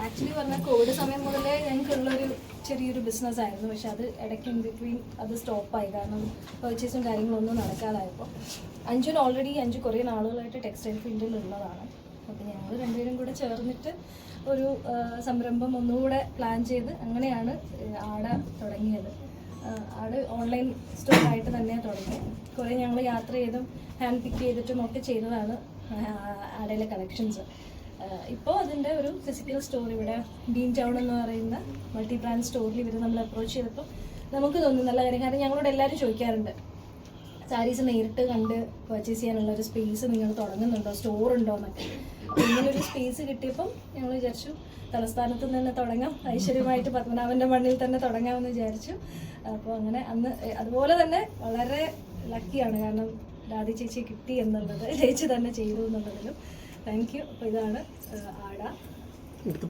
Actually പറഞ്ഞാൽ Covid സമയം മുതലേ ഞങ്ങൾക്കുള്ളൊരു ചെറിയൊരു ബിസിനസ് ആയിരുന്നു. പക്ഷെ അത് ഇടയ്ക്ക് ഇൻ ബിറ്റ്വീൻ അത് സ്റ്റോപ്പായി. കാരണം പർച്ചേസും കാര്യങ്ങളൊന്നും നടക്കാതായപ്പോൾ അഞ്ചു കുറേ നാളുകളായിട്ട് ടെക്സ്റ്റൈൽ ഫീൽഡിൽ ഉള്ളതാണ്. അപ്പോൾ ഞങ്ങൾ രണ്ടുപേരും കൂടെ ചേർന്നിട്ട് ഒരു സംരംഭം ഒന്നുകൂടെ പ്ലാൻ ചെയ്ത് അങ്ങനെയാണ് ആട തുടങ്ങിയത്. ആട് ഓൺലൈൻ സ്റ്റോറായിട്ട് തന്നെയാണ് തുടങ്ങിയത്. കുറേ ഞങ്ങൾ യാത്ര ചെയ്തും ഹാൻഡ് പിക്ക് ചെയ്തിട്ടും ഒക്കെ ചെയ്തതാണ് ആടയിലെ കളക്ഷൻസ്. ഇപ്പോൾ അതിൻ്റെ ഒരു ഫിസിക്കൽ സ്റ്റോർ ഇവിടെ ഡീൻ ടൗൺ എന്ന് പറയുന്ന മൾട്ടി ബ്രാൻഡ് സ്റ്റോറിൽ ഇവർ നമ്മൾ അപ്രോച്ച് ചെയ്തപ്പോൾ നമുക്ക് തോന്നുന്നു നല്ല കാര്യം. കാരണം ഞങ്ങളോട് എല്ലാവരും ചോദിക്കാറുണ്ട്, സാരീസ് നേരിട്ട് കണ്ട് പർച്ചേസ് ചെയ്യാനുള്ള ഒരു സ്പേസ് നിങ്ങൾ തുടങ്ങുന്നുണ്ടോ, സ്റ്റോർ ഉണ്ടോ എന്നൊക്കെ. അപ്പോൾ ഇങ്ങനൊരു സ്പേസ് കിട്ടിയപ്പം ഞങ്ങൾ വിചാരിച്ചു തലസ്ഥാനത്ത് തന്നെ തുടങ്ങാം, ഐശ്വര്യമായിട്ട് പത്മനാഭൻ്റെ മണ്ണിൽ തന്നെ തുടങ്ങാമെന്ന് വിചാരിച്ചു. അപ്പോൾ അങ്ങനെ അന്ന് അതുപോലെ തന്നെ വളരെ ലക്കിയാണ്. കാരണം രാധി ചേച്ചി കിട്ടി എന്നുള്ളത്, ചേച്ചി തന്നെ ചെയ്തു എന്നുള്ളതിലും താങ്ക് യു. അപ്പോൾ ഇതാണ് ആട.